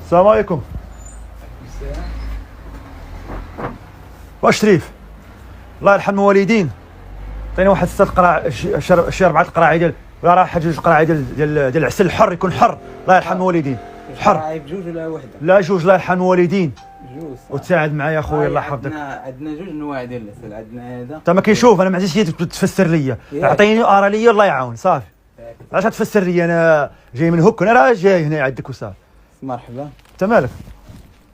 السلام عليكم. واش شريف؟ الله يرحم الوالدين، عطيني واحد 6 قراع شي 4 قراعي ديال ولا راه واحد 2 قراعي ديال العسل الحر، يكون حر. الله يرحم الوالدين. حر بجوج ولا وحده؟ لا جوج، الله يرحم الوالدين. جوج. وتساعد معايا اخويا الله يحفظك. عندنا جوج انواع ديال العسل، عندنا هذا. انت ما كيشوف انا ما عزيزش تفسر ليا، عطيني ارى ليا الله يعاون صافي. علاش تفسر لي؟ انا جاي من هوك، انا راه جاي هنا عندك وصافي. مرحبا. انت مالك؟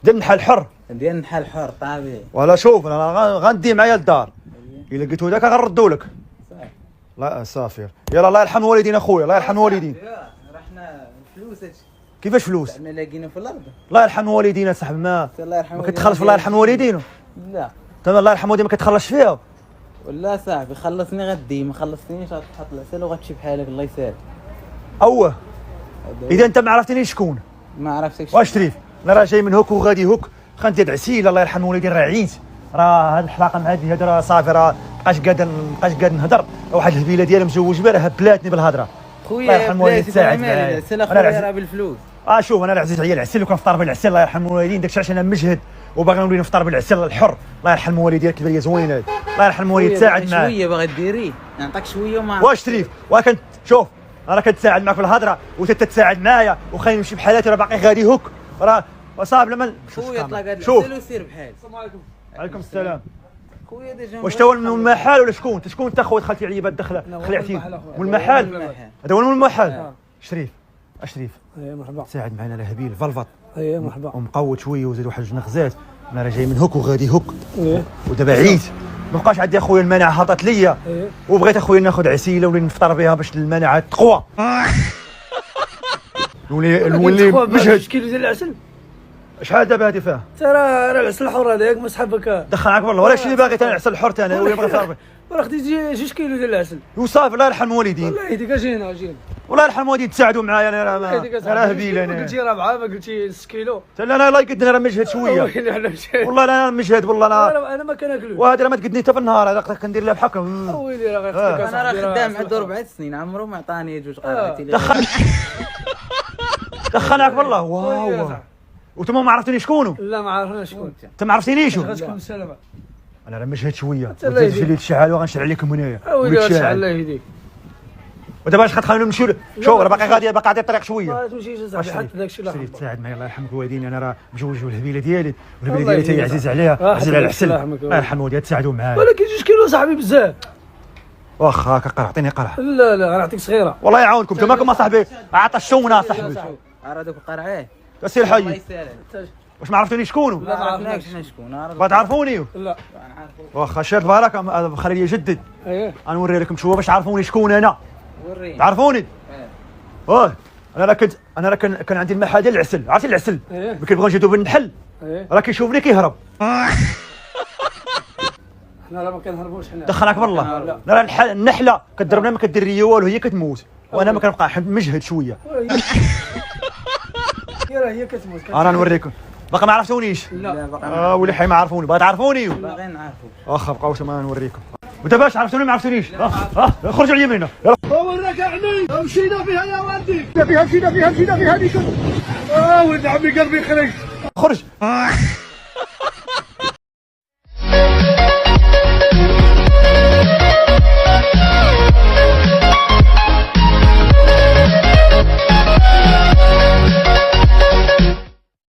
ديال النحل الحر ديال النحل الحر طبيعي. ولا شوف انا غندي معايا للدار، الا لقيتو داك غنردو لك. صافي. لا صافي يلا الله يرحم الوالدين اخويا، الله يرحم الوالدين. رحنا فلوس هادشي. كيفاش فلوس؟ احنا لاقينا في الارض. الله يرحم الوالدين اصاحبي، ما كتخلصش في الله يرحم الوالدين. لا تمام الله يرحم الوالدين ما كتخلصش فيها. ولا صاحبي خلصني غدي، ما خلصتنيش غتحط العسل وغتمشي بحالك الله يسهل. اوه اذا انت ما عرفتنيش شكون؟ ما عرفتكش. واش شريف؟ انا راه جاي من هوك وغادي هوك، خانت عسيل الله يرحم الوالدين، راه عييت، راه هاد الحلقه مع هادي راه صافي، راه مابقاش قادر نهضر. واحد الهبيله ديالها مزوج بها راه هبلاتني بالهضره. خويا الله يرحم الوالدين تساعد معايا. العسل اخويا راه بالفلوس. شوف انا عزيز عليا العسل وكنفطر بالعسل الله يرحم الوالدين، داكشي علاش انا مجهد وباغي نولي نفطر بالعسل الحر. الله يرحم الوالدين كيف هي زوينه هذه. الله يرحم الوالدين تساعد معايا. شويه باغي ديريه نعطيك شويه وما واش شريف؟ وكنت شوف انا كنتساعد معك في الهضره وانت تتساعد معايا وخليني نمشي بحالاتي، راه باقي غادي هوك راه وصافي. لما خويا طلع هذا شوف العسل وسير بحال. السلام عليكم. عليكم السلام. خويا ديجا واش تا هو من المحل ولا شكون؟ شكون انت خويا دخلتي عليا بهاد الدخله خلعتي من المحل؟ هذا هو من المحل. شريف اشريف مرحبا ساعد معنا على هبيل فلفط. مرحبا. ومقود شويه وزيد واحد 2 غزات. انا راه جاي من هوك وغادي هوك ودابا عييت، مابقاش عندي اخويا المناعه هبطت ليا وبغيت اخويا ناخذ عسيله ونولي نفطر بها باش المناعه تقوى. نولي مجهد. كيلو ديال العسل شحال دابا هادي فيها؟ راه العسل الحر هذاك مسحبك دخلك والله ولا شي اللي باغي تاع العسل الحر تاع انا ولا بغيت نفطر. راه خديتي 2 كيلو ديال العسل وصافي الله يرحم الوالدين. والله يديك اجينا والله يرحم الوالدين تساعدوا معايا انا راه هبيل انا. قلتي 4 ما قلتي 6 كيلو. انا الله يقدر راه مجهد شويه والله انا مجهد والله انا ما كناكلوش. وهذا راه ما تقدني حتى في النهار هذا كندير لها بحال ويلي راه غير انا راه خدام عنده 4 سنين عمره ما عطاني 2 قرعتي. دخلك والله واو. وانتم ما عرفتوني شكونو؟ لا ما عرفناش شكون انت ما عرفتينيش؟ شكون السلامه. انا راه مجهد شويه اللي تشعل وغنشعل عليكم هنايا. ويلي شعل الله يهديك. ودابا اش غتخلينا نمشيو؟ شوف راه باقي غادي عطي الطريق شويه. ما تمشيش صاحبي حتى داكشي اللي شريف تساعد معايا الله يرحمك الوالدين. انا راه مجوج والهبيله ديالي والهبيله ديالي حتى هي عزيز عليها، عزيز على العسل. الله يرحم الوالدين تساعدوا معايا. ولكن 2 كيلو صاحبي بزاف. واخا كقرع عطيني قرع. لا غنعطيك صغيره. والله يعاونكم انتم ماكم صاحبي عطشونا صاحبي. راه دوك القرعات سير الله حي. يسهل. واش ما عرفتونيش شكونو؟ لا ما عرفناش حنا شكون. بغا تعرفوني؟ لا نعرفو. واخا شاد البركه خلي لي جدد. غنوري لكم شويه باش تعرفوني شكون انا. وريني. تعرفوني؟ انا راه كان عندي المحل ديال العسل، عرفتي العسل؟ ملي كيبغيو نجيو بالنحل راه كيشوفني كيهرب. حنا لا ما كنهربوش حنا. دخلك بالله. راه النحله كضربنا ما كدير ليا والو، هي كتموت وانا ما كنبقى مجهد شويه. هي كتموت. انا نوريكم باقي ما عرفتونيش. لا ولي حي ما عرفوني باغي تعرفوني. باغي نعرفو. واخا بقاو تما نوريكم. ودابا اش عرفتوني ما عرفتونيش. خرجوا على يميننا يلا. وراك عني مشينا فيها يا والدي. مشينا فيها هذيك. ولد عمي قلبي خرج. خرج.